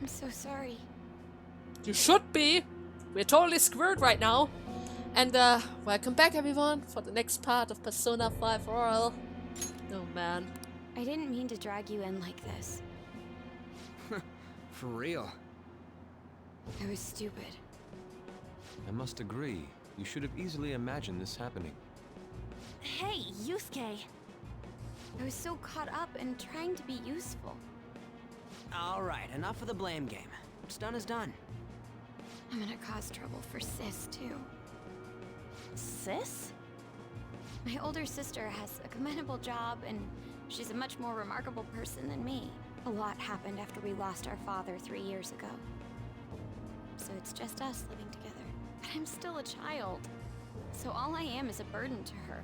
I'm so sorry. You should be. We're totally screwed right now. And welcome back everyone for the next part of Persona 5 Royal. Oh man. I didn't mean to drag you in like this. For real. I was stupid. I must agree. You should have easily imagined this happening. Hey, Yusuke! I was so caught up in trying to be useful. Alright, enough of the blame game. What's done is done. I'm gonna cause trouble for Sis, too. Sis? My older sister has a commendable job, and she's a much more remarkable person than me. A lot happened after we lost our father 3 years ago. So it's just us living together. But I'm still a child. So all I am is a burden to her.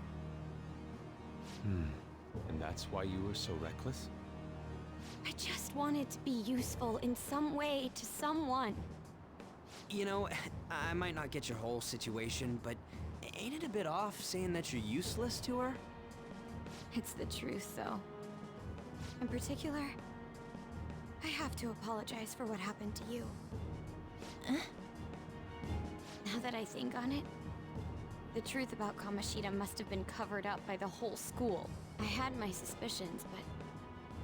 And that's why you were so reckless? I just wanted to be useful in some way to someone. You know, I might not get your whole situation, but ain't it a bit off saying that you're useless to her? It's the truth, though. In particular, I have to apologize for what happened to you. Now that I think on it, the truth about Kamoshida must have been covered up by the whole school. I had my suspicions, but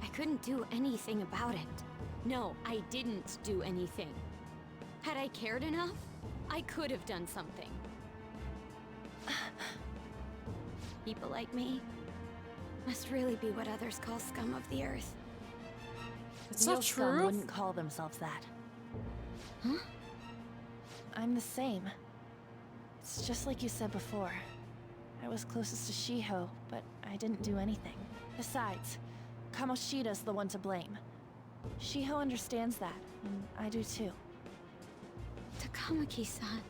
I couldn't do anything about it. No, I didn't do anything. Had I cared enough, I could have done something. People like me must really be what others call scum of the earth. It's Real not scum true. wouldn't call themselves that. Huh? I'm the same. It's just like you said before. I was closest to Shiho, but I didn't do anything. Besides, Kamoshida's the one to blame. Shiho understands that, and I do too. Takamaki-san.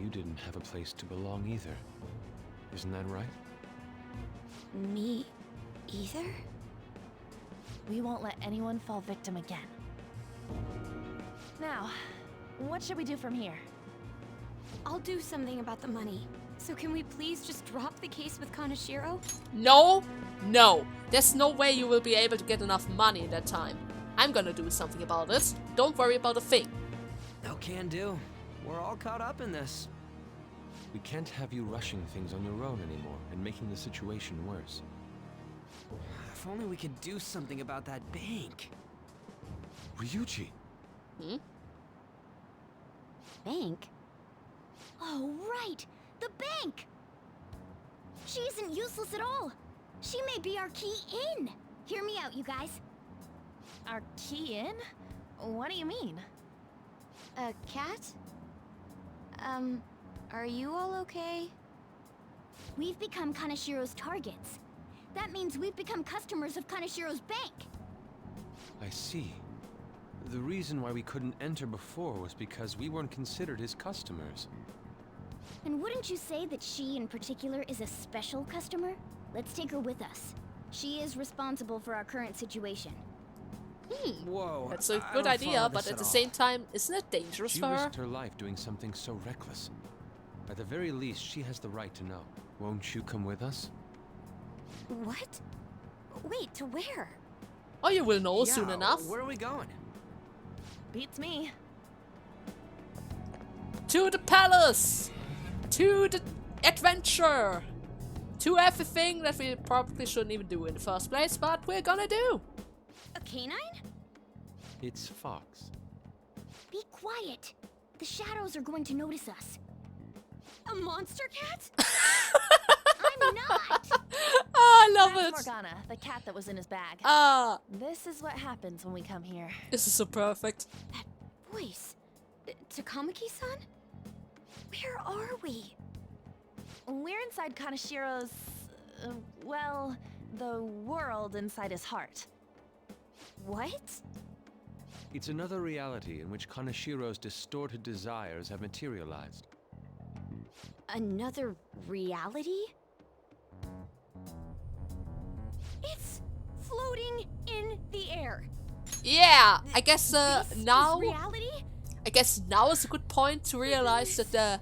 You didn't have a place to belong either. Isn't that right? Me either? We won't let anyone fall victim again. Now, what should we do from here? I'll do something about the money. So can we please just drop the case with Kaneshiro? No, no. There's no way you will be able to get enough money in that time. I'm gonna do something about it. Don't worry about a thing. No can do. We're all caught up in this. We can't have you rushing things on your own anymore and making the situation worse. If only we could do something about that bank. Ryuji! Bank? Oh, right! The bank! She isn't useless at all. She may be our key in. Hear me out, you guys. Our key in? What do you mean? A cat? Are you all okay? We've become Kaneshiro's targets. That means we've become customers of Kaneshiro's bank. I see. The reason why we couldn't enter before was because we weren't considered his customers. And wouldn't you say that she in particular is a special customer? Let's take her with us. She is responsible for our current situation. Whoa. That's a I good don't idea, follow but this at the all. same time, isn't it dangerous She for her? risked her life doing something so reckless. At the very least, she has the right to know. Won't you come with us? What? Wait, to where? Oh, you will know soon Yeah, enough. Where are we going? Beats me. To the palace! To the adventure! To everything that we probably shouldn't even do in the first place, but we're gonna do! A canine? It's Fox. Be quiet. The shadows are going to notice us. A monster cat? I'm not! Oh, I love That's it! Morgana, the cat that was in his bag. Ah, This is what happens when we come here. this is so perfect. That voice. Takamaki-san? Where are we? We're inside Kaneshiro's... well, the world inside his heart. What? It's another reality in which Kaneshiro's distorted desires have materialized. Another reality? It's floating in the air. Yeah, I guess This now... is reality? I guess now is a good point to realize that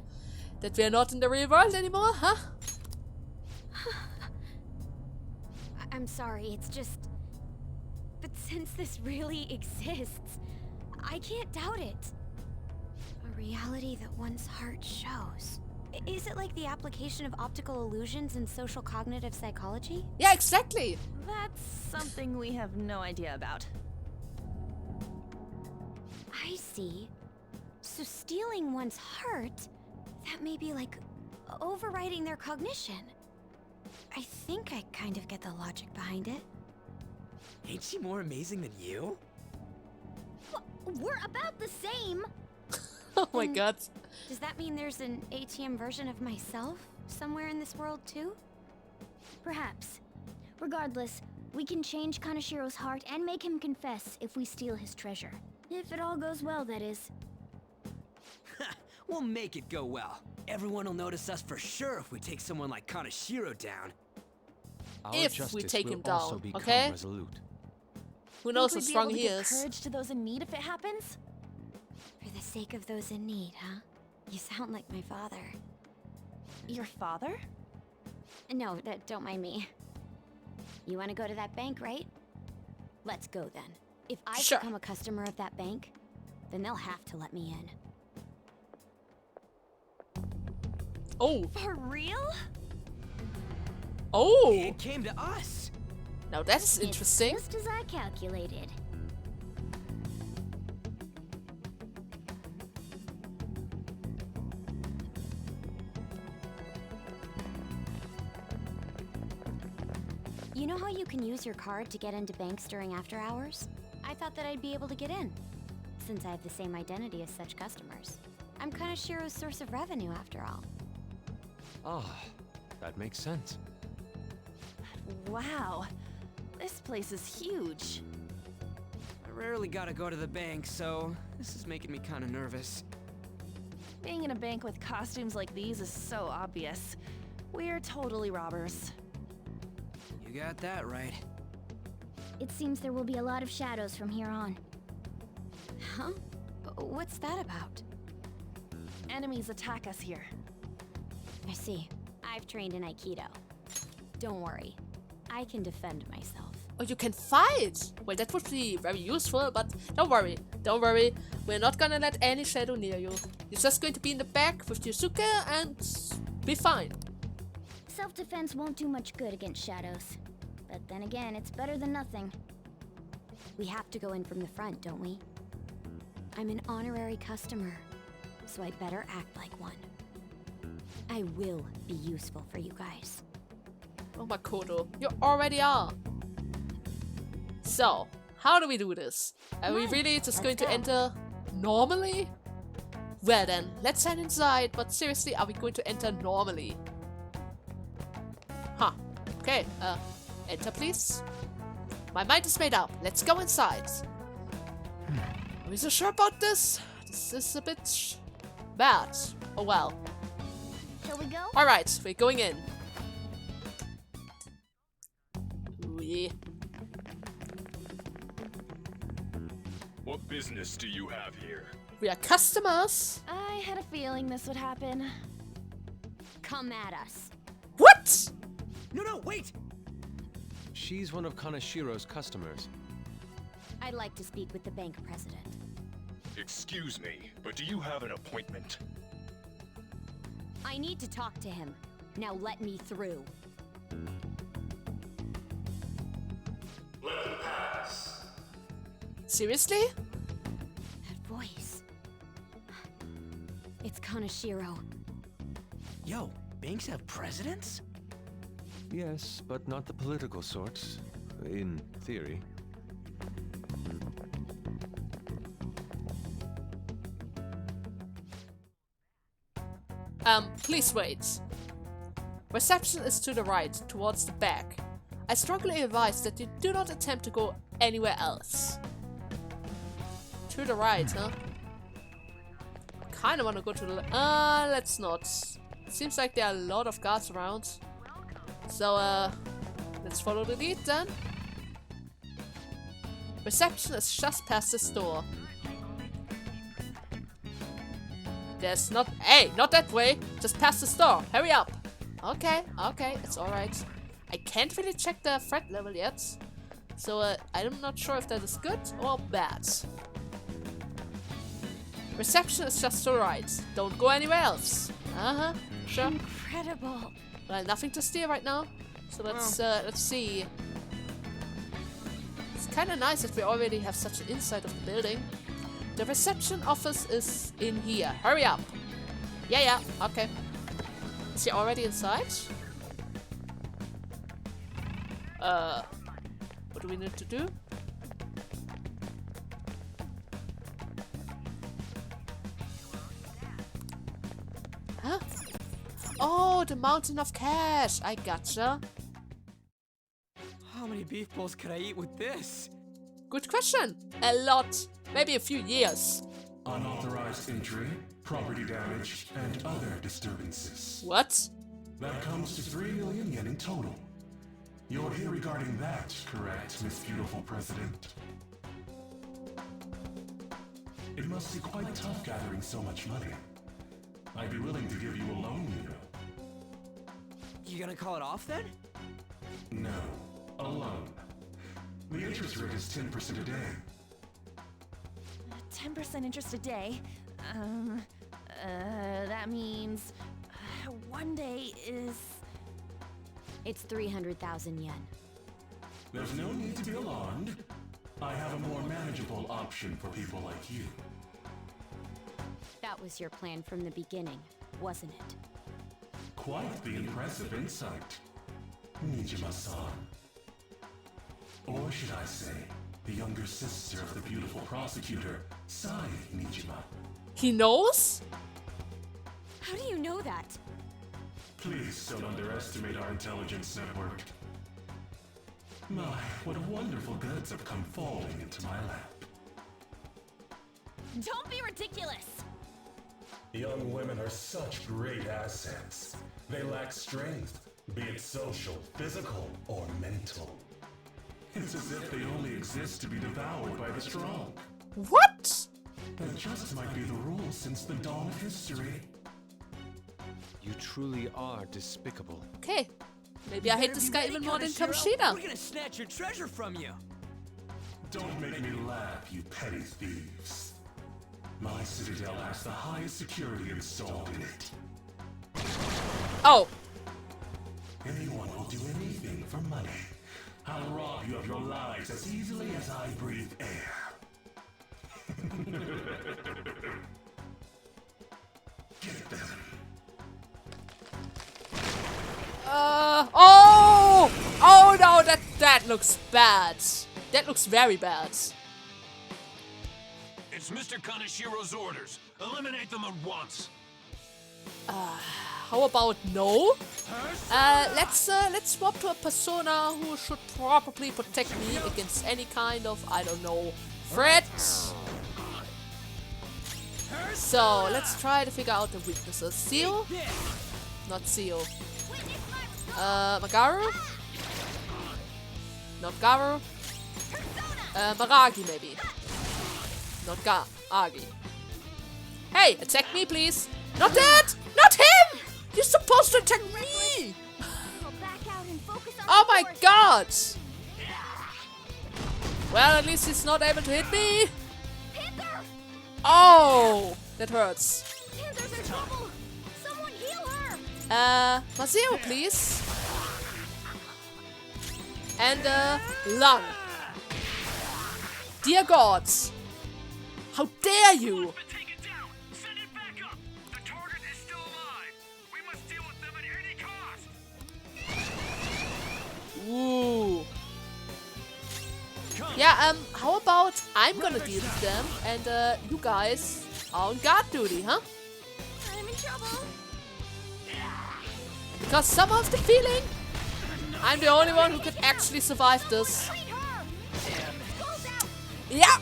that we're not in the real world anymore, huh? I'm sorry, it's just... But Since this really exists, I can't doubt it. A reality that one's heart shows. Is it like the application of optical illusions in social cognitive psychology? Yeah, exactly. That's something we have no idea about. I see. So stealing one's heart, that may be like overriding their cognition. I think I kind of get the logic behind it. Ain't she more amazing than you? We're about the same. Oh my god. Does that mean there's an ATM version of myself somewhere in this world too? Perhaps. Regardless, we can change Kanashiro's heart and make him confess if we steal his treasure. If it all goes well, that is. We'll make it go well. Everyone will notice us for sure if we take someone like Kanashiro down. Our If we justice take will him down, also become okay? resolute. Who knows Think how we'd be strong able to he give is? courage to those in need if it happens? For the sake of those in need, huh? You sound like my father. Your father? No, don't mind me. You want to go to that bank, right? Let's go then. If I Sure. become a customer of that bank, then they'll have to let me in. Oh, For real? oh. It came to us. Now that's interesting. Just as I calculated. You know how you can use your card to get into banks during after hours? I thought that I'd be able to get in, since I have the same identity as such customers. I'm Kanashiro's source of revenue, after all. Ah, that makes sense. Wow. This place is huge. I rarely gotta go to the bank, so this is making me kinda nervous. Being in a bank with costumes like these is so obvious. We're totally robbers. You got that right. It seems there will be a lot of shadows from here on. Huh? What's that about? Enemies attack us here. I see. I've trained in Aikido. Don't worry. I can defend myself. Oh, you can fight! Well, that would be very useful, but don't worry. Don't worry. We're not gonna let any shadow near you. You're just going to be in the back with Yusuke and be fine. Self-defense won't do much good against shadows. But then again, it's better than nothing. We have to go in from the front, don't we? I'm an honorary customer, so I better act like one. I will be useful for you guys. Oh, Makoto, you already are. So, how do we do this? Are we really just going to enter normally? Well then, let's head inside, but seriously, are we going to enter normally? Huh. Okay, enter please. My mind is made up. Let's go inside. Are we so sure about this? This is a bit bad. Oh well. Shall we go? Alright, we're going in. Ooh, yeah. What business do you have here? We are customers. I had a feeling this would happen. Come at us. What? No, wait! She's one of Kanashiro's customers. I'd like to speak with the bank president. Excuse me, but do you have an appointment? I need to talk to him. Now let me through. Let them pass. Seriously? That voice. It's Kanashiro. Yo, banks have presidents? Yes, but not the political sorts. In theory. Please wait. Reception is to the right, towards the back. I strongly advise that you do not attempt to go anywhere else. To the right, huh? Kinda wanna go to the let's not. Seems like there are a lot of guards around. So, let's follow the lead then. Reception is just past this door. There's not- Hey, not that way! Just past the store, hurry up! Okay, it's alright. I can't really check the threat level yet. So I'm not sure if that is good or bad. Reception is just alright. Don't go anywhere else. Sure. Incredible. Well, nothing to steal right now. So let's see. It's kind of nice that we already have such an insight of the building. The reception office is in here. Hurry up. Yeah, okay. Is he already inside? What do we need to do? Huh? Oh, the mountain of cash. I gotcha. How many beef bowls could I eat with this? Good question. A lot. Maybe a few years. Unauthorized entry, property damage, and other disturbances. What? That comes to 3 million yen in total. You're here regarding that, correct, Miss Beautiful President? It must be quite tough gathering so much money. I'd be willing to give you a loan, you know. You gonna call it off then? No, a loan. The interest rate is 10% a day. 10% interest a day. That means 1 day is... It's 300,000 yen. There's no need to be alarmed. I have a more manageable option for people like you. That was your plan from the beginning, wasn't it? Quite the impressive insight, Nijima-san. Or should I say, the younger sister of the beautiful prosecutor, Sai Nijima. He knows? How do you know that? Please don't underestimate our intelligence network. My, what wonderful goods have come falling into my lap. Don't be ridiculous! Young women are such great assets. They lack strength, be it social, physical, or mental. It's as if they only exist to be devoured by the strong. What? That just might be the rule since the dawn of history. You truly are despicable. Okay. Maybe I hate this guy even more than Kamoshida. We're gonna snatch your treasure from you. Don't make me laugh, you petty thieves. My citadel has the highest security installed in it. Oh. Anyone will do anything for money. I'll rob you of your lives as easily as I breathe air. Get them. Oh no, that looks bad. That looks very bad. It's Mr. Kanashiro's orders. Eliminate them at once. How about no? Let's swap to a persona who should probably protect me against any kind of, I don't know, threat. So let's try to figure out the weaknesses. Seal? Not Seal. Magaru? Not Garu. Maragi maybe. Not Agi. Hey, attack me please. Not that! Not him! You're supposed to attack me! Oh my god! Well, at least he's not able to hit me. Oh! That hurts. Panthers are trouble! Someone heal her! Maseo, please. And, Lung. Dear gods. How dare you! It's been taken down. Send it back up. The target is still alive. We must deal with them at any cost. Ooh. Yeah, how about I'm gonna deal with them and, you guys are on guard duty, huh? I'm in trouble! Because some of the feeling I'm the only one who could actually survive this. Fight her! Skulls out! Yeah,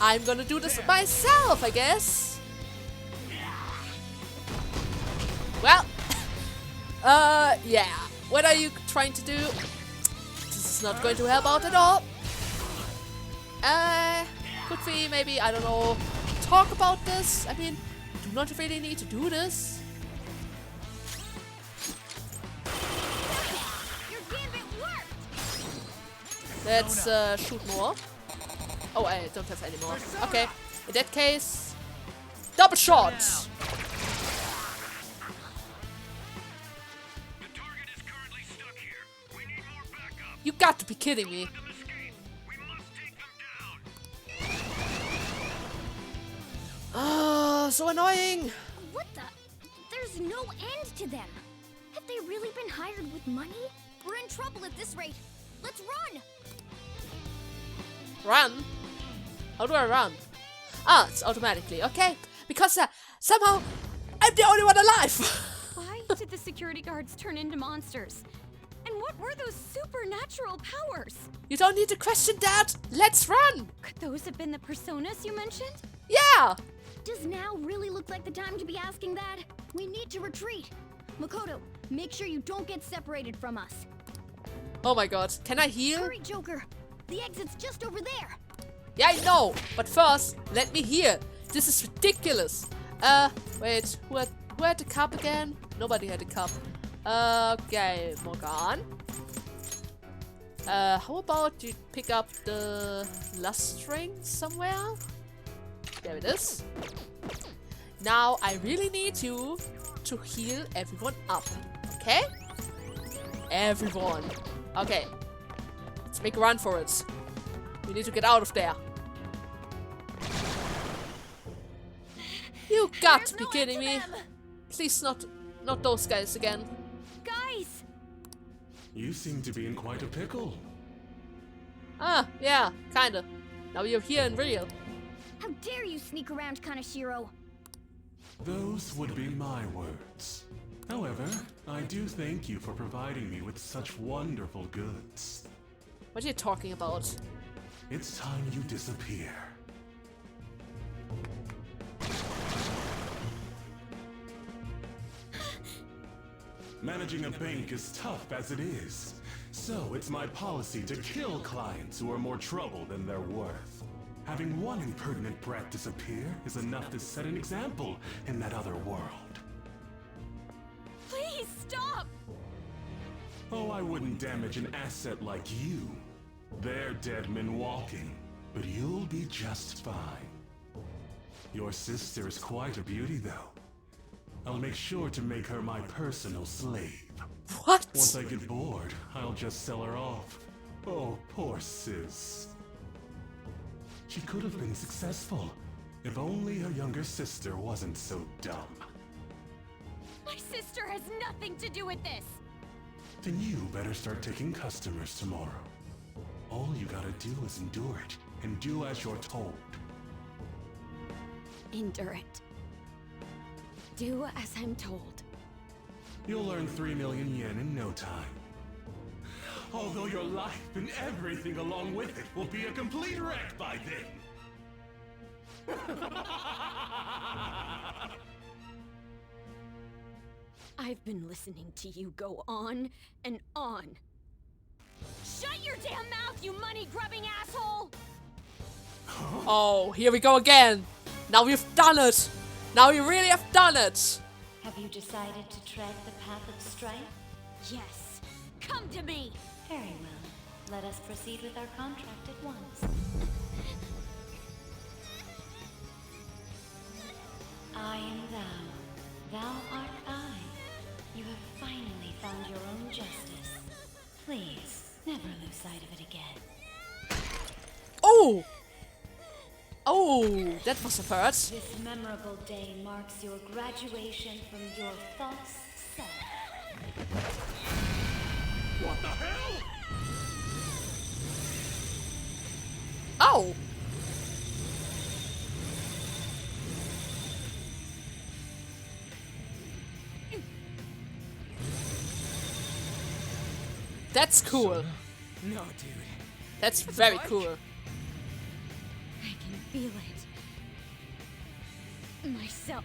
I'm gonna do this myself, I guess. Well, yeah. What are you trying to do? This is not going to help out at all. Could we maybe, I don't know, talk about this? I mean, do not really need to do this. Your gambit worked! Let's shoot more. Oh, I don't have any more. Okay, in that case, double shot. The target is currently stuck here. We need more backup. You got to be kidding me. Let them escape. We must take them down. Ah, so annoying. What the? There's no end to them. Have they really been hired with money? We're in trouble at this rate. Let's run! Run? How do I run? Ah, it's automatically. Okay, because somehow I'm the only one alive. Why did the security guards turn into monsters? And what were those supernatural powers? You don't need to question that. Let's run. Could those have been the personas you mentioned? Yeah. Does now really look like the time to be asking that? We need to retreat. Makoto, make sure you don't get separated from us. Oh my god. Can I heal? Hurry, Joker. The exit's just over there. Yeah, I know. But first, let me heal. This is ridiculous. Wait. Who had the cup again? Nobody had a cup. Okay, Morgan. How about you pick up the last string somewhere? There it is. Now I really need you to heal everyone up. Okay? Everyone. Okay. Let's make a run for it. We need to get out of there. You got to be kidding me. Please not those guys again. Guys! You seem to be in quite a pickle. Ah, yeah, kinda. Now you're here in real. How dare you sneak around, Kaneshiro? Those would be my words. However, I do thank you for providing me with such wonderful goods. What are you talking about? It's time you disappear. Managing a bank is tough as it is, so it's my policy to kill clients who are more trouble than they're worth. Having one impertinent brat disappear is enough to set an example in that other world. Please stop! Oh, I wouldn't damage an asset like you. They're dead men walking, but you'll be just fine. Your sister is quite a beauty, though. I'll make sure to make her my personal slave. What? Once I get bored, I'll just sell her off. Oh, poor sis. She could have been successful, if only her younger sister wasn't so dumb. My sister has nothing to do with this! Then you better start taking customers tomorrow. All you gotta do is endure it, and do as you're told. Endure it. Do as I'm told. You'll earn 3 million yen in no time. Although your life and everything along with it will be a complete wreck by then. I've been listening to you go on and on. Shut your damn mouth, you money-grubbing asshole! Oh, here we go again. Now we've done it. Now we really have done it. Have you decided to tread the path of strife? Yes, come to me! Very well. Let us proceed with our contract at once. I am thou. Thou art I. You have finally found your own justice. Please, never lose sight of it again. Oh! Oh, that was a first. This memorable day marks your graduation from your false self. What the hell? Oh! That's cool. No, dude. That's very What? cool. I can feel it. Myself.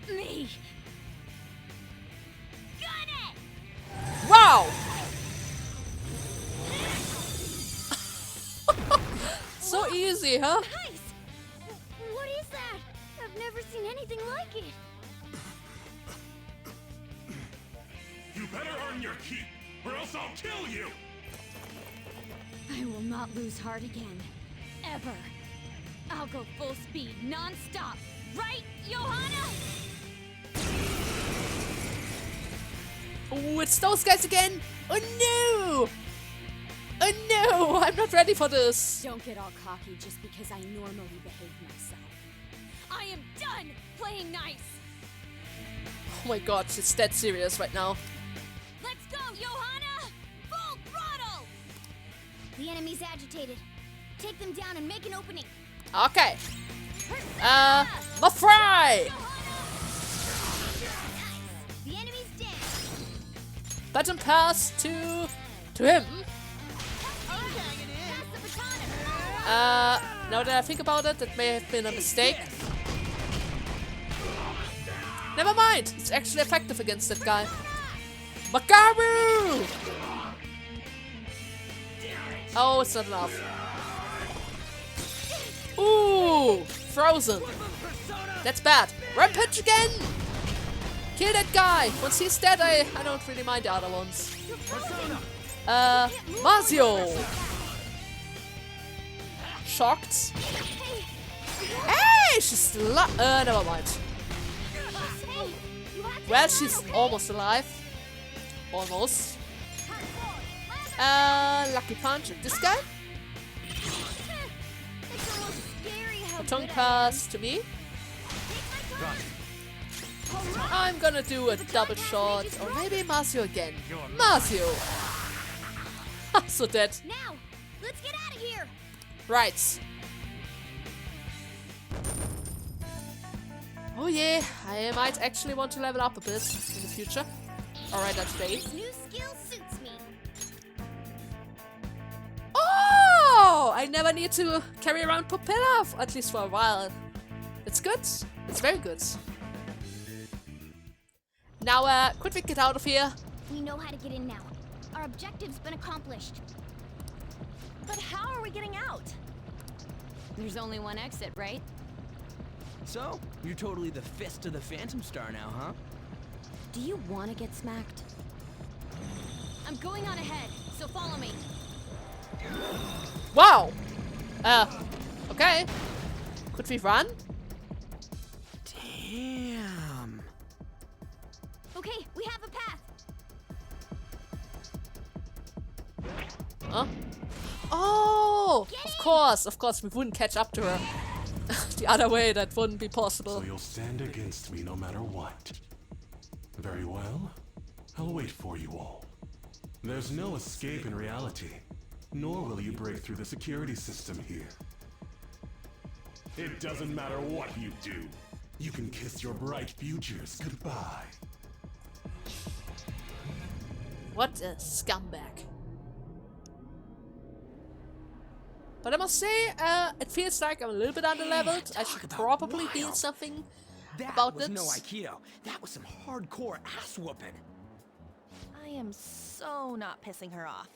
Me. Got it! Wow! So easy, huh? Nice! What is that? I've never seen anything like it. You better earn your keep, or else I'll kill you! I will not lose heart again. Ever. I'll go full speed, non-stop. Right, Johanna? Oh, it's those guys again! Oh no! Oh no! I'm not ready for this! Don't get all cocky just because I normally behave myself. I am done playing nice! Oh my god, it's dead serious right now. Let's go, Johanna! Full throttle! The enemy's agitated. Take them down and make an opening. Okay. My fry! The enemy's dead. Button pass to him. Pass the baton. Now that I think about it, that may have been a mistake. Never mind, it's actually effective against that guy. Makaru! Oh, it's not enough. Ooh, frozen. That's bad. Rampage again! Kill that guy! Once he's dead, I don't really mind the other ones. Mazio! Shocked. Hey, she's still never mind. Well, she's almost alive. Almost. Lucky punch at this guy. A tongue pass to me. I'm gonna do a double shot, or maybe Mazio again. Mazio! So dead. Now, let's get out of here. Right. Oh yeah, I might actually want to level up a bit in the future. Alright, that's today. This new skill suits me. Oh! I never need to carry around Propeller, at least for a while. It's good. It's very good. Now, could we get out of here? We know how to get in now. Our objective's been accomplished. But how are we getting out? There's only one exit, right? So, you're totally the fist of the Phantom Star now, huh? Do you want to get smacked? I'm going on ahead, so follow me. Wow! Okay. Could we run? Damn. Okay, we have a path. Huh? Oh! Of course, we wouldn't catch up to her. The other way, that wouldn't be possible. So you'll stand against me no matter what. Very well. I'll wait for you all. There's no escape in reality, nor will you break through the security system here. It doesn't matter what you do. You can kiss your bright futures goodbye. What a scumbag. But I must say, it feels like I'm a little bit underleveled. I should probably do something about was this. no Aikido. That was some hardcore ass whooping. I am so not pissing her off.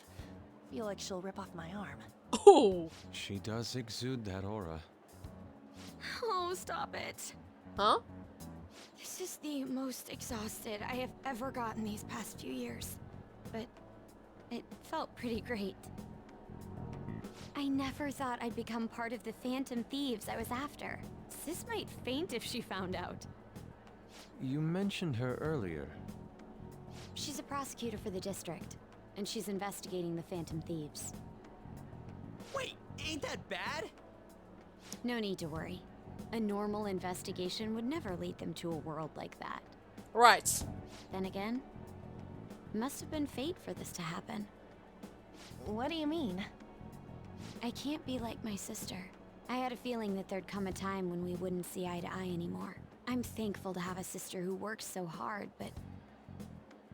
Feel like she'll rip off my arm. Oh! She does exude that aura. Oh, stop it. Huh? This is the most exhausted I have ever gotten these past few years. But it felt pretty great. I never thought I'd become part of the Phantom Thieves I was after. Sis might faint if she found out. You mentioned her earlier. She's a prosecutor for the district, and she's investigating the Phantom Thieves. Wait, ain't that bad? No need to worry. A normal investigation would never lead them to a world like that. Right. Then again, it must have been fate for this to happen. What do you mean? I can't be like my sister. I had a feeling that there'd come a time when we wouldn't see eye to eye anymore. I'm thankful to have a sister who works so hard, but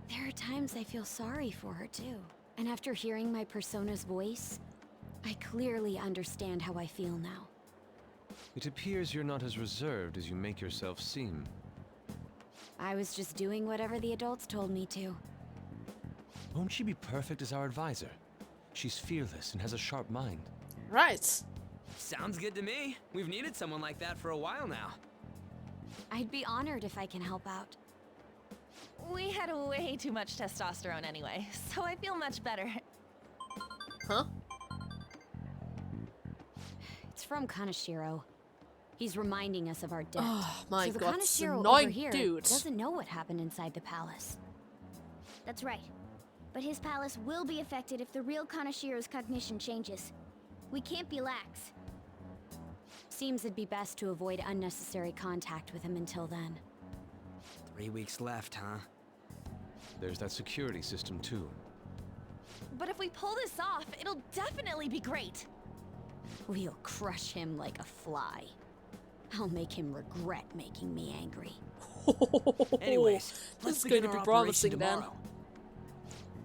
there are times I feel sorry for her too. And after hearing my persona's voice, I clearly understand how I feel now. It appears you're not as reserved as you make yourself seem. I was just doing whatever the adults told me to. Won't she be perfect as our advisor? She's fearless and has a sharp mind. Right. Sounds good to me. We've needed someone like that for a while now. I'd be honored if I can help out. We had way too much testosterone anyway, so I feel much better. Huh? from Kaneshiro. He's reminding us of our debt. Oh my so the god, this Kaneshiro over annoying here dude. doesn't know what happened inside the palace. That's right. But his palace will be affected if the real Kaneshiro's cognition changes. We can't be lax. Seems it'd be best to avoid unnecessary contact with him until then. 3 weeks left, huh? There's that security system too. But if we pull this off, it'll definitely be great. We'll crush him like a fly. I'll make him regret making me angry. Anyways, this let's is begin going to our be operation promising then. tomorrow.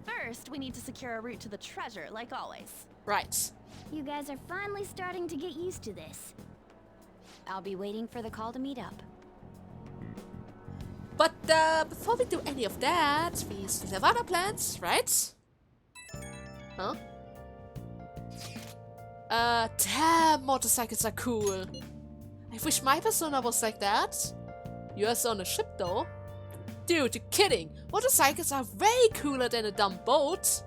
First, we need to secure a route to the treasure, like always. Right. You guys are finally starting to get used to this. I'll be waiting for the call to meet up. But before we do any of that, we still have other plans, right? Huh? Damn, motorcycles are cool. I wish my persona was like that. Yours on a ship though. Dude, you're kidding. Motorcycles are way cooler than a dumb boat.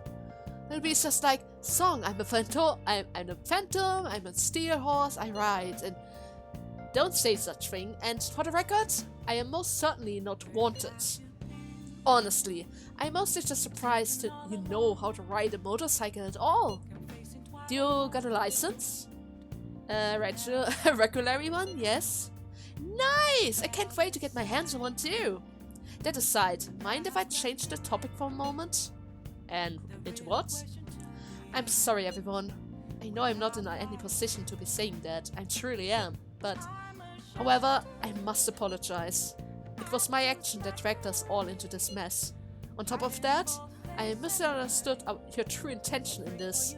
It'll be just like, song, I'm a phantom, I'm a steer horse, I ride, and don't say such thing, and for the record, I am most certainly not wanted. Honestly, I'm mostly just surprised that you know how to ride a motorcycle at all. Do you got a license? A regular one, yes? Nice! I can't wait to get my hands on one too. That aside, mind if I change the topic for a moment? And into what? I'm sorry everyone. I know I'm not in any position to be saying that, I truly am, but however, I must apologize. It was my action that dragged us all into this mess. On top of that, I misunderstood your true intention in this.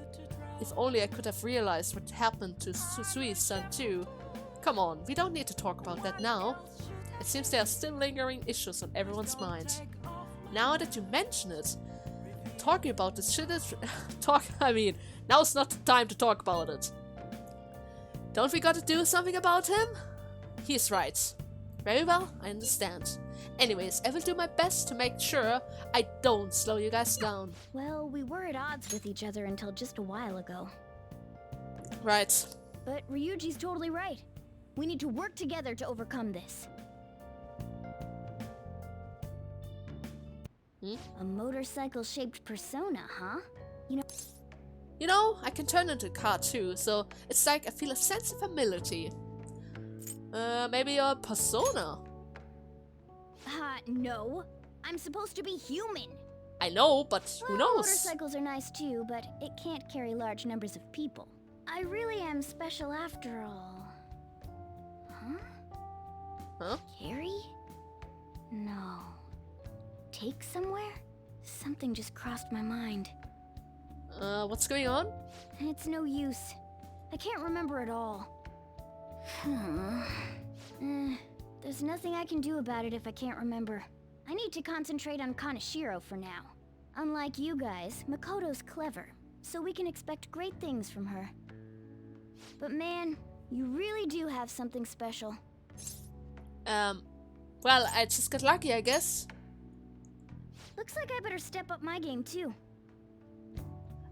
If only I could have realized what happened to Susui's son too. Come on, we don't need to talk about that now. It seems there are still lingering issues on everyone's mind. Now that you mention it, talking about this shit is... now's not the time to talk about it. Don't we gotta do something about him? He's right. Very well, I understand. Anyways, I will do my best to make sure I don't slow you guys down. Well, we were at odds with each other until just a while ago. Right. But Ryuji's totally right. We need to work together to overcome this. A motorcycle-shaped persona, huh? You know, I can turn into a car too, so it's like I feel a sense of familiarity. Maybe a persona? No. I'm supposed to be human. I know, but who knows? Motorcycles are nice too, but it can't carry large numbers of people. I really am special after all. Huh? Carry? No. Take somewhere? Something just crossed my mind. What's going on? It's no use. I can't remember it all. There's nothing I can do about it if I can't remember. I need to concentrate on Kaneshiro for now. Unlike you guys, Makoto's clever, so we can expect great things from her. But man, you really do have something special. Well, I just got lucky, I guess. Looks like I better step up my game too.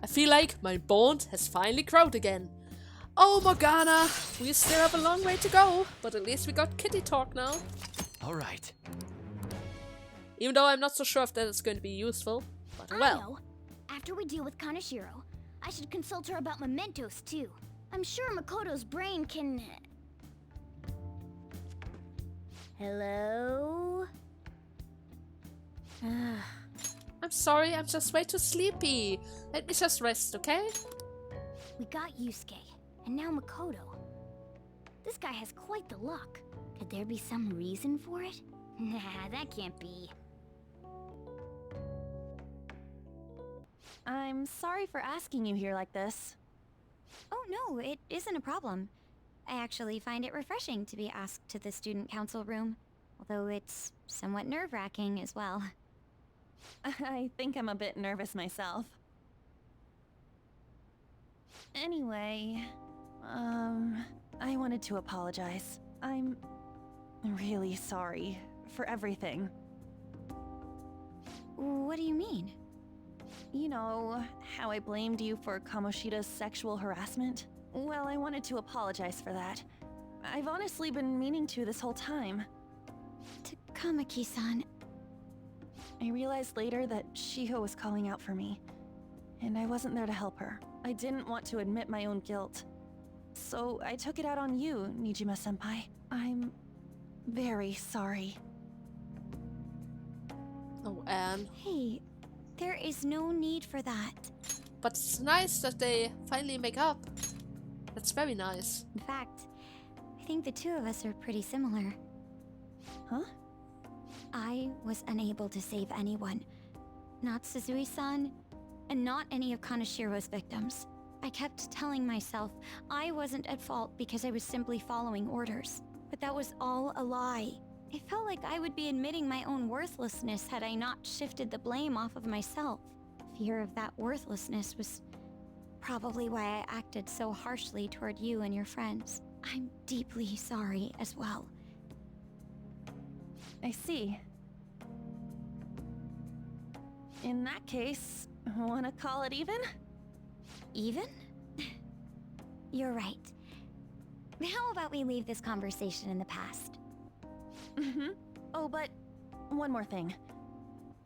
I feel like my bond has finally grown again. Oh, Morgana, we still have a long way to go, but at least we got kitty talk now. Alright. Even though I'm not so sure if that is going to be useful, but I well. know. After we deal with Kaneshiro, I should consult her about mementos too. I'm sure Makoto's brain can... Hello? I'm sorry, I'm just way too sleepy. Let me just rest, okay? We got Yusuke, and now Makoto. This guy has quite the luck. Could there be some reason for it? Nah, that can't be. I'm sorry for asking you here like this. Oh no, it isn't a problem. I actually find it refreshing to be asked to the student council room, although it's somewhat nerve-wracking as well. I think I'm a bit nervous myself. Anyway, I wanted to apologize. I'm really sorry for everything. What do you mean? You know, how I blamed you for Kamoshida's sexual harassment? Well, I wanted to apologize for that. I've honestly been meaning to this whole time. Takamaki-san. I realized later that Shiho was calling out for me, and I wasn't there to help her. I didn't want to admit my own guilt. So I took it out on you, Nijima-senpai. I'm very sorry. Oh, Anne. Hey, there is no need for that. But it's nice that they finally make up. That's very nice. In fact, I think the two of us are pretty similar. Huh? I was unable to save anyone. Not Suzui-san, and not any of Kanashiro's victims. I kept telling myself I wasn't at fault because I was simply following orders. But that was all a lie. It felt like I would be admitting my own worthlessness had I not shifted the blame off of myself. Fear of that worthlessness was probably why I acted so harshly toward you and your friends. I'm deeply sorry as well. I see. In that case, wanna call it even? Even? You're right. How about we leave this conversation in the past? Mm-hmm. Oh, but one more thing.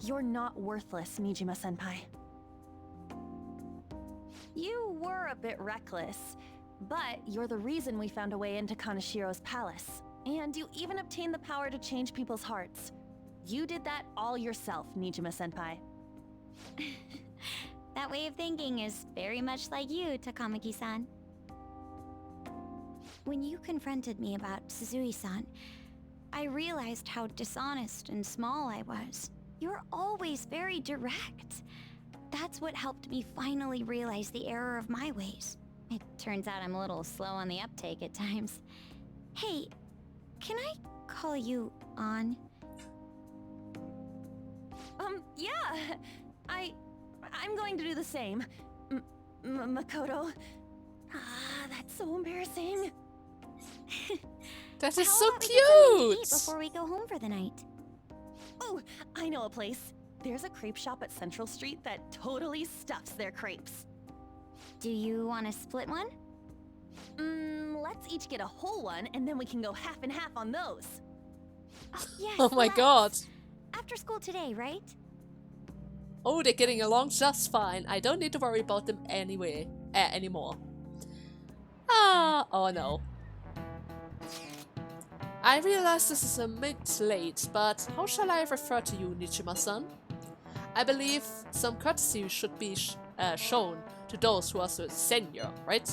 You're not worthless, Nijima-senpai. You were a bit reckless, but you're the reason we found a way into Kanashiro's palace. And you even obtained the power to change people's hearts. You did that all yourself, Nijima-senpai. That way of thinking is very much like you, Takamaki-san. When you confronted me about Suzui-san, I realized how dishonest and small I was. You're always very direct. That's what helped me finally realize the error of my ways. It turns out I'm a little slow on the uptake at times. Hey, can I call you On? Yeah! I'm going to do the same. Makoto. Ah, that's so embarrassing. That is How so about we get something to eat cute! before we go home for the night? Oh, I know a place. There's a crepe shop at Central Street that totally stuffs their crepes. Do you want to split one? Let's each get a whole one, and then we can go half and half on those. Oh, yes, Oh my let's. god. After school today, right? Oh, they're getting along just fine. I don't need to worry about them anyway, anymore. Ah, oh no. I realize this is a bit late, but how shall I refer to you, Nijima-san? I believe some courtesy should be shown to those who are so senior, right?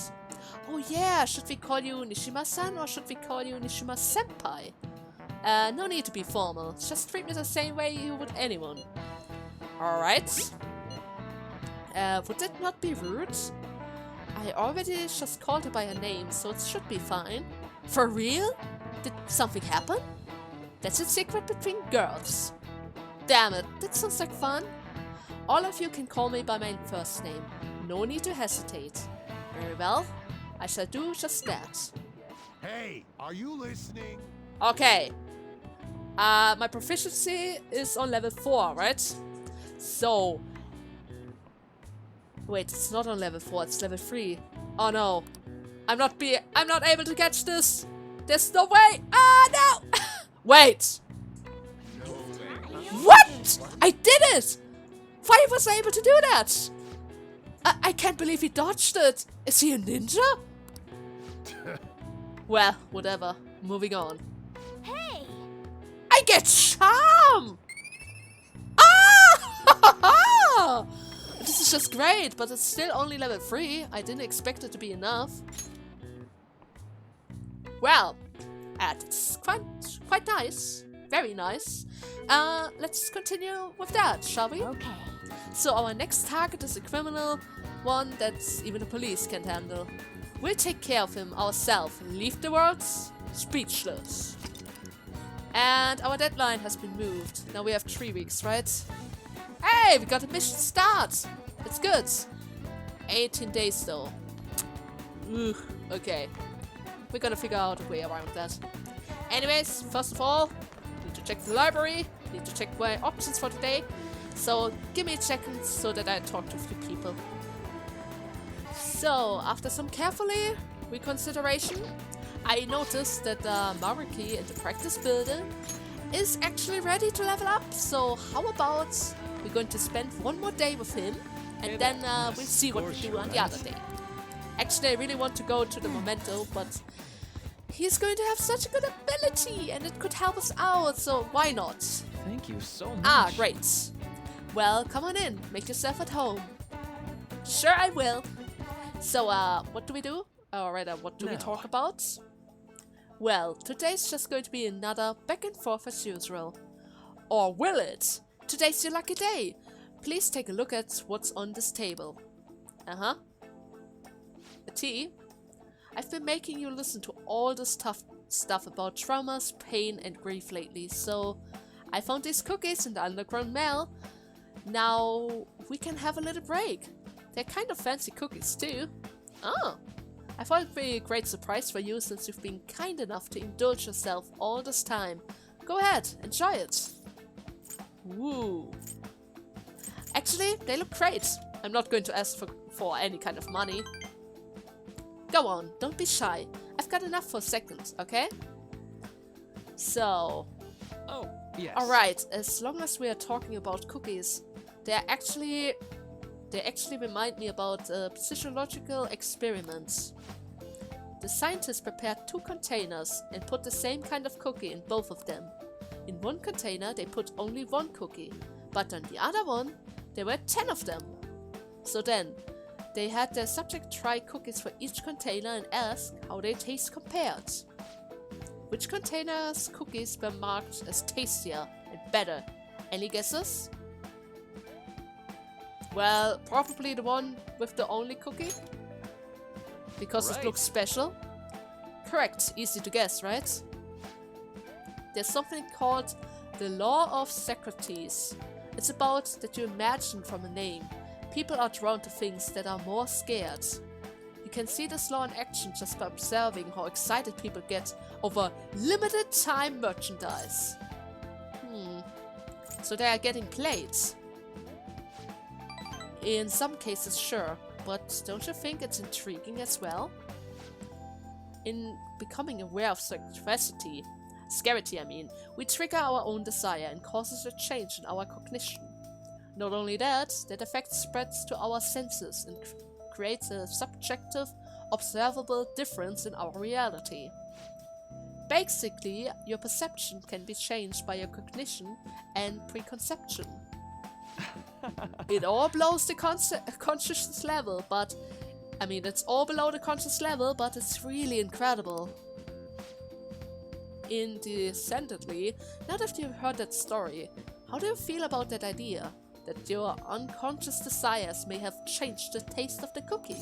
Oh yeah, should we call you Nishima-san or should we call you Nishima-senpai? No need to be formal, just treat me the same way you would anyone. Alright. Would that not be rude? I already just called her by her name, so it should be fine. For real? Did something happen? That's a secret between girls. Damn it, that sounds like fun. All of you can call me by my first name. No need to hesitate. Very well, I shall do just that. Hey, are you listening? Okay. My proficiency is on level 4, right? So... Wait, it's not on level 4, it's level 3. Oh no. I'm not able to catch this! There's no way! Ah, no! Wait! What?! I did it! Why was I able to do that? I can't believe he dodged it! Is he a ninja? Well, whatever. Moving on. Hey! I get charm! Ah! This is just great, but it's still only level 3. I didn't expect it to be enough. Well, it's quite nice. Very nice. Let's continue with that, shall we? Okay. So our next target is a criminal, one that even the police can't handle. We'll take care of him ourselves and leave the world speechless. And our deadline has been moved. Now we have 3 weeks, right? Hey, we got a mission start! It's good. 18 days though. Ugh, okay. We're gonna figure out a way around that. Anyways, first of all, need to check the library, need to check my options for today. So give me a second so that I talk to a few people. So, after some carefully reconsideration, I noticed that Maruki in the practice building is actually ready to level up. So how about we're going to spend one more day with him, and then we'll see what we do on the other day. Actually, I really want to go to the Memento, but he's going to have such a good ability, and it could help us out, so why not? Thank you so much. Ah, great. Well, come on in. Make yourself at home. Sure, I will. So, what do we do? Or rather, what do we talk about? Well, today's just going to be another back and forth as usual. Or will it? Today's your lucky day. Please take a look at what's on this table. Uh-huh. A tea? I've been making you listen to all this tough stuff about traumas, pain, and grief lately, so I found these cookies in the underground mail. Now we can have a little break. They're kind of fancy cookies too. Oh, I thought it'd be a great surprise for you since you've been kind enough to indulge yourself all this time. Go ahead, enjoy it. Woo. Actually, they look great. I'm not going to ask for any kind of money. Go on, don't be shy. I've got enough for a second, okay? So... Oh, yes. Alright, as long as we are talking about cookies, they actually remind me about physiological experiments. The scientists prepared 2 containers and put the same kind of cookie in both of them. In one container they put only 1 cookie, but on the other one there were 10 of them. So then, they had their subject try cookies for each container and ask how they taste compared. Which container's cookies were marked as tastier and better? Any guesses? Well, probably the one with the only cookie. Because it looks special. Correct, easy to guess, right? There's something called the Law of Socrates. It's about that you imagine from a name. People are drawn to things that are more scared. You can see this law in action just by observing how excited people get over limited time merchandise. So they are getting played. In some cases, sure, but don't you think it's intriguing as well? In becoming aware of scarcity, we trigger our own desire and causes a change in our cognition. Not only that effect spreads to our senses and creates a subjective, observable difference in our reality. Basically, your perception can be changed by your cognition and preconception. It all blows the consciousness level, but... it's all below the conscious level, but it's really incredible. Indecently, now that you've heard that story, how do you feel about that idea? That your unconscious desires may have changed the taste of the cookie?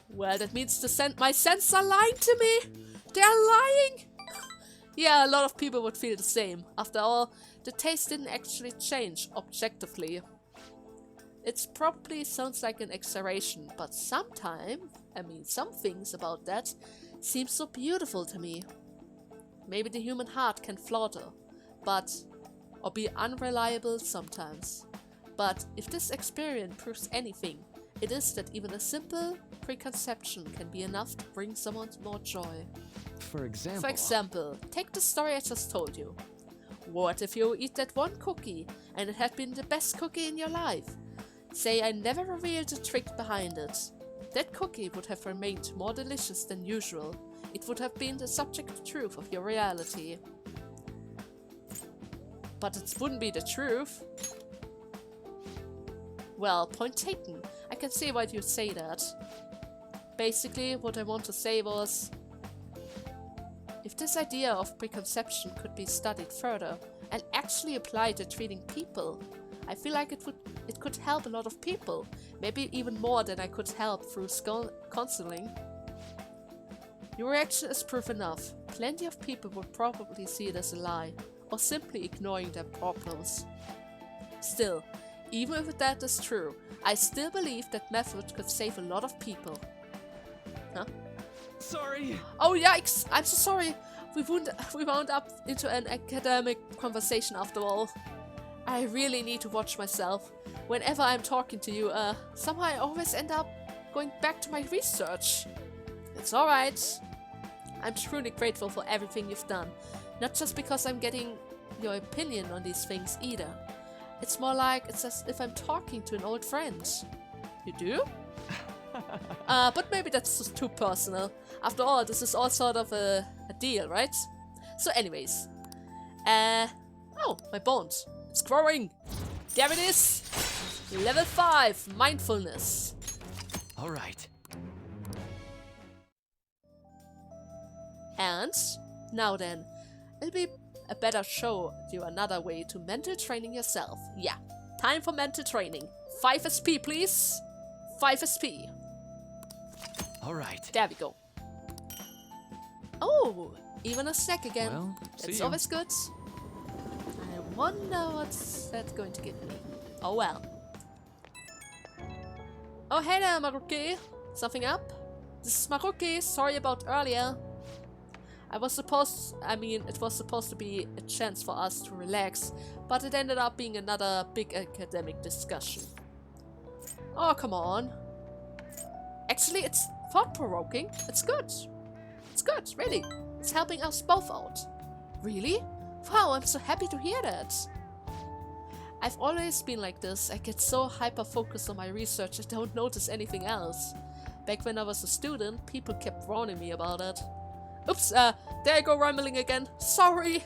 Well, that means my senses are lying to me! They are lying! Yeah, a lot of people would feel the same. After all, the taste didn't actually change objectively. It probably sounds like an exaggeration, but some things about that seem so beautiful to me. Maybe the human heart can falter, or be unreliable sometimes. But if this experience proves anything, it is that even a simple preconception can be enough to bring someone more joy. For example? Take the story I just told you. What if you eat that one cookie, and it had been the best cookie in your life? Say I never revealed the trick behind it. That cookie would have remained more delicious than usual. It would have been the subject truth of your reality. But it wouldn't be the truth. Well, point taken. I can see why you'd say that. Basically, what I want to say was... if this idea of preconception could be studied further and actually applied to treating people, I feel like it could help a lot of people. Maybe even more than I could help through counseling. Your reaction is proof enough. Plenty of people would probably see it as a lie, or simply ignoring their problems. Still, even if that is true, I still believe that method could save a lot of people. Huh? Sorry! Oh yikes! I'm so sorry! We wound up into an academic conversation after all. I really need to watch myself. whenever I'm talking to you, somehow I always end up going back to my research. It's alright. I'm truly grateful for everything you've done. Not just because I'm getting your opinion on these things either. It's more like it's as if I'm talking to an old friend. You do? But maybe that's just too personal. After all, this is all sort of a deal, right? So anyways. Oh, my bones. It's growing. There it is. Level 5, mindfulness. Alright. And now then, it'll be a better show you another way to mental training yourself. Yeah, time for mental training. 5 SP, please. 5 SP. Alright. There we go. Oh, even a snack again. Well, That's see you. always good. I wonder what's that going to give me. Oh well. Oh hey there, Maruki. Something up? This is Maruki. Sorry about earlier. It was supposed to be a chance for us to relax, but it ended up being another big academic discussion. Oh, come on. Actually, it's thought-provoking. It's good. It's good, really. It's helping us both out. Really? Wow, I'm so happy to hear that. I've always been like this. I get so hyper-focused on my research I don't notice anything else. Back when I was a student, people kept warning me about it. Oops, there I go rambling again. Sorry.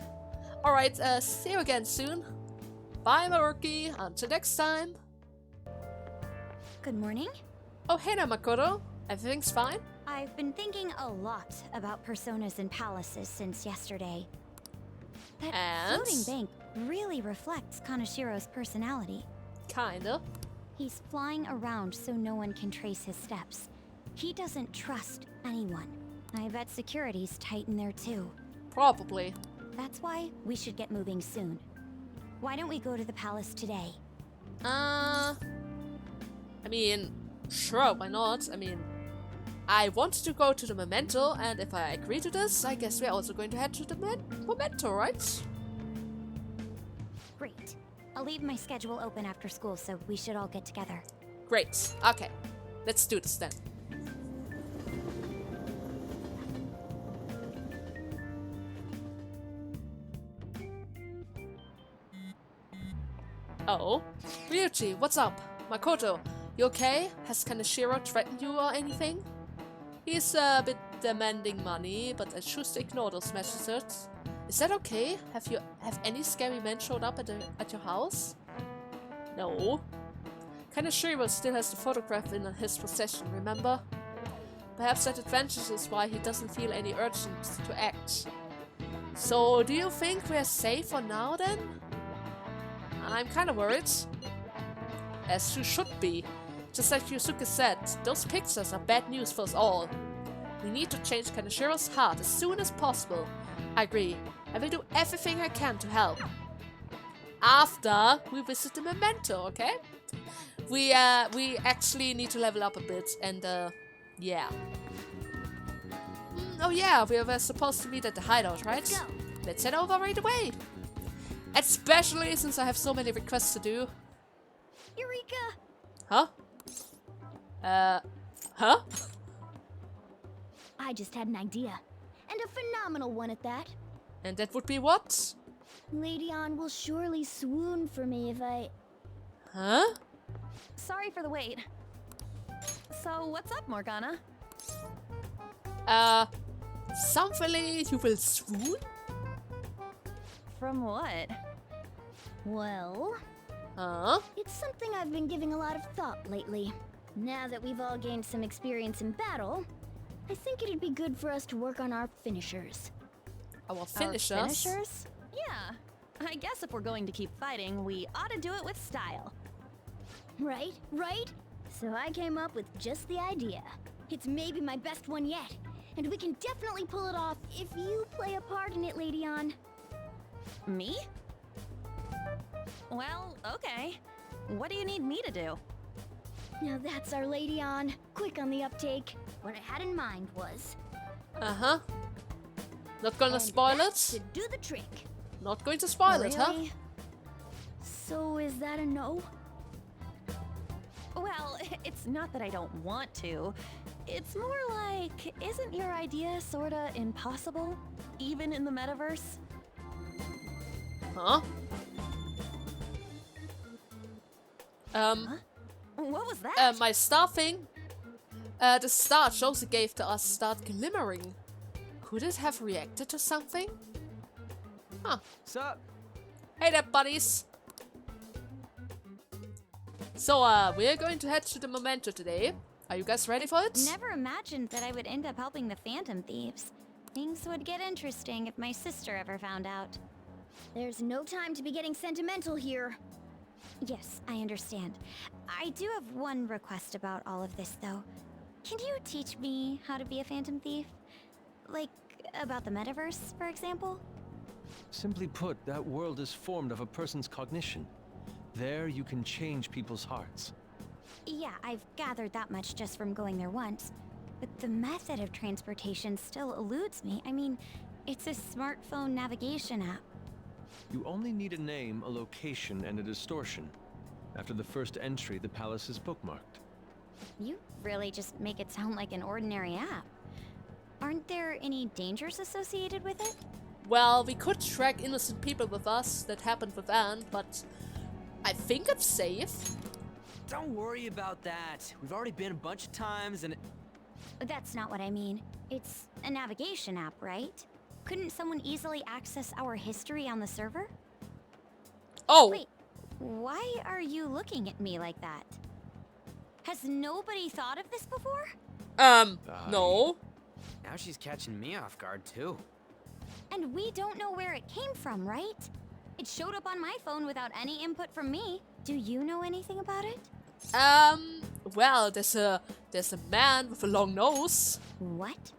Alright, see you again soon. Bye, Maruki. Until next time. Good morning. Oh, hey there, Makoto. Everything's fine? I've been thinking a lot about personas and palaces since yesterday. That And? floating bank really reflects Kanashiro's personality. Kinda. He's flying around so no one can trace his steps. He doesn't trust anyone. I bet security's tight in there too. Probably. That's why we should get moving soon. Why don't we go to the palace today? I mean, sure, why not? I mean, I wanted to go to the Memento, and if I agree to this, I guess we're also going to head to the Memento, right? Great. I'll leave my schedule open after school, so we should all get together. Great. Okay. Let's do this then. Oh. Ryuji, what's up? Makoto, you okay? Has Kanashiro threatened you or anything? He's a bit demanding money, but I choose to ignore those messages. Is that okay? Have any scary men showed up at your house? No. Kanashiro still has the photograph in his possession, remember? Perhaps that advantages why he doesn't feel any urgency to act. So, do you think we're safe for now then? I'm kinda worried. As you should be. Just like Yusuke said, those pictures are bad news for us all. We need to change Kanashiro's heart as soon as possible. I agree. I will do everything I can to help. After we visit the Memento, okay? We actually need to level up a bit and yeah. Oh yeah, we were supposed to meet at the hideout, right? Let's go. Let's head over right away. Especially since I have so many requests to do. Eureka! Huh? Huh? I just had an idea. And a phenomenal one at that. And that would be what? Lady Ann will surely swoon for me if I... Huh? Sorry for the wait. So, what's up, Morgana? Something you will swoon? From what? Well, Huh? it's something I've been giving a lot of thought lately. Now that we've all gained some experience in battle, I think it'd be good for us to work on our finishers. Our finishers? Our finishers? Yeah. I guess if we're going to keep fighting, we ought to do it with style. Right? Right? So I came up with just the idea. It's maybe my best one yet, and we can definitely pull it off if you play a part in it, Lady Ann. Me? Well, okay. What do you need me to do? Now that's our Lady Ann. Quick on the uptake. What I had in mind was... Uh-huh. Not gonna and spoil that it? should do the trick. Not going to spoil it, huh? Really? So is that a no? Well, it's not that I don't want to. It's more like, isn't your idea sorta impossible? Even in the metaverse? Huh? What was that? My star thing. The star Josie gave to us started glimmering. Could it have reacted to something? Huh. Sup? Hey there, buddies. So, we're going to head to the Memento today. Are you guys ready for it? Never imagined that I would end up helping the Phantom Thieves. Things would get interesting if my sister ever found out. There's no time to be getting sentimental here. Yes, I understand. I do have one request about all of this, though. Can you teach me how to be a Phantom Thief? Like, about the metaverse, for example? Simply put, that world is formed of a person's cognition. There you can change people's hearts. Yeah, I've gathered that much just from going there once. But the method of transportation still eludes me. I mean, it's a smartphone navigation app. You only need a name, a location, and a distortion. After the first entry, the palace is bookmarked. You really just make it sound like an ordinary app. Aren't there any dangers associated with it? Well, we could track innocent people with us. That happened with Anne, but I think it's safe. Don't worry about that. We've already been a bunch of times and... That's not what I mean. It's a navigation app, right? Couldn't someone easily access our history on the server? Oh! Wait, why are you looking at me like that? Has nobody thought of this before? No. Now she's catching me off guard, too. And we don't know where it came from, right? It showed up on my phone without any input from me. Do you know anything about it? Well, there's a man with a long nose. What?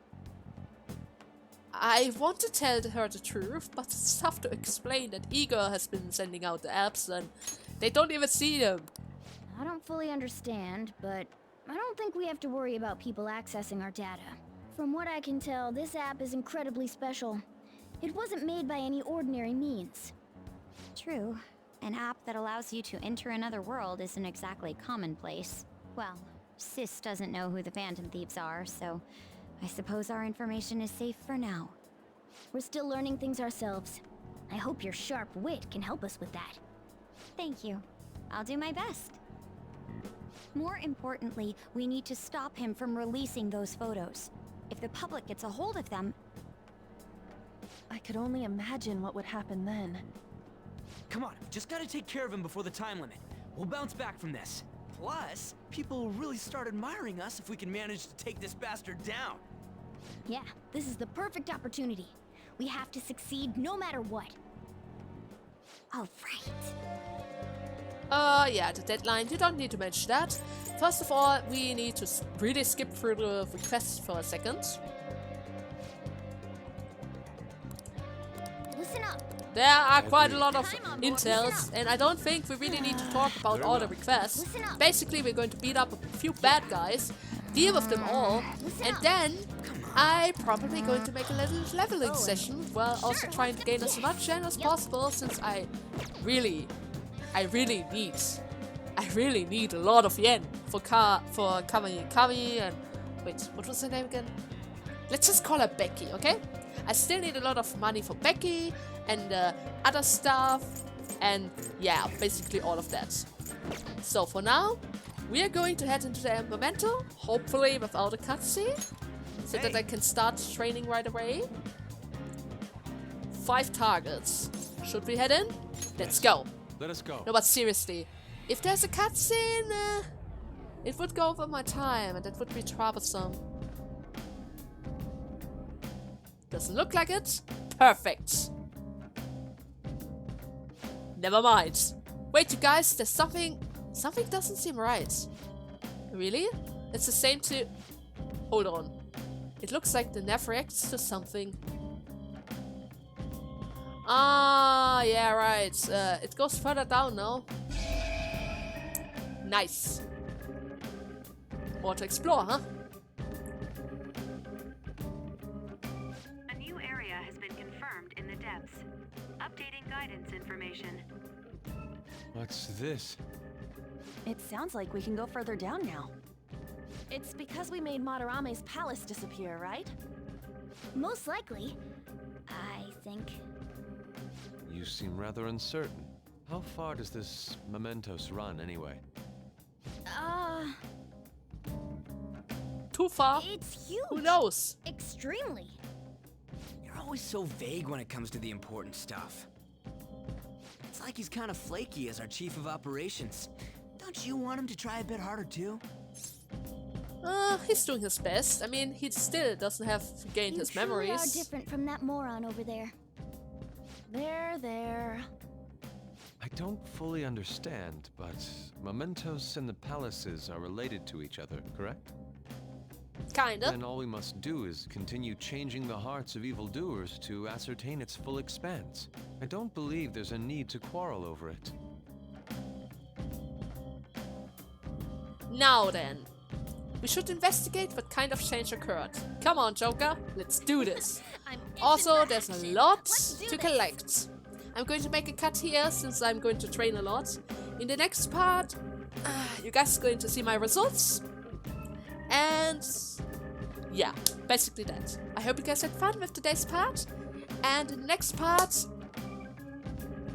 I want to tell her the truth, but it's tough to explain that Igor has been sending out the apps and they don't even see them. I don't fully understand, but I don't think we have to worry about people accessing our data. From what I can tell, this app is incredibly special. It wasn't made by any ordinary means. True. An app that allows you to enter another world isn't exactly commonplace. Well, Sis doesn't know who the Phantom Thieves are, so I suppose our information is safe for now. We're still learning things ourselves. I hope your sharp wit can help us with that. Thank you. I'll do my best. More importantly, we need to stop him from releasing those photos. If the public gets a hold of them... I could only imagine what would happen then. Come on, just gotta take care of him before the time limit. We'll bounce back from this. Plus, people will really start admiring us if we can manage to take this bastard down. Yeah, this is the perfect opportunity. We have to succeed no matter what. All right. Yeah, the deadline, you don't need to mention that. First of all, we need to really skip through the requests for a second. Listen up. There are quite a lot of intels, and I don't think we really need to talk about all the requests. Basically, we're going to beat up a few bad guys, deal with them all, and then I'm probably going to make a little leveling session while also trying to gain as much gen as possible, since I really need a lot of yen for Kami and wait, what was her name again? Let's just call her Becky, okay? I still need a lot of money for Becky and other stuff, and yeah, basically all of that. So for now, we are going to head into the Memento, hopefully without a cutscene, so that I can start training right away. 5 targets. Should we head in? Let's go. Let us go. No, but seriously, if there's a cutscene, it would go over my time, and that would be troublesome. Doesn't look like it. Perfect. Never mind. Wait, you guys, there's something doesn't seem right. Really? It's the same to... Hold on. It looks like the nav reacts to something. Ah, yeah, right. It goes further down now. Nice. More to explore, huh? A new area has been confirmed in the depths. Updating guidance information. What's this? It sounds like we can go further down now. It's because we made Madarame's palace disappear, right? Most likely. I think. You seem rather uncertain. How far does this Mementos run, anyway? Too far? It's huge. Who knows? Extremely. You're always so vague when it comes to the important stuff. It's like he's kind of flaky as our chief of operations. Don't you want him to try a bit harder too? He's doing his best. I mean, he still doesn't have gained his memories. You truly are different from that moron over there. There. I don't fully understand, but Mementos and the palaces are related to each other, correct? Kinda. Then all we must do is continue changing the hearts of evildoers to ascertain its full expanse. I don't believe there's a need to quarrel over it. Now then. We should investigate what kind of change occurred. Come on, Joker, let's do this. Also, there's a lot to collect. I'm going to make a cut here since I'm going to train a lot. In the next part, you guys are going to see my results. And yeah, basically that. I hope you guys had fun with today's part. And in the next part,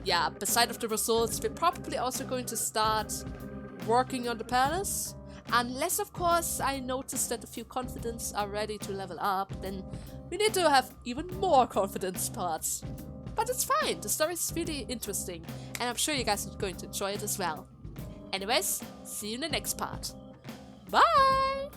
yeah, beside of the results, we're probably also going to start working on the palace. Unless, of course, I notice that a few confidence are ready to level up, then we need to have even more confidence parts. But it's fine, the story is really interesting, and I'm sure you guys are going to enjoy it as well. Anyways, see you in the next part. Bye!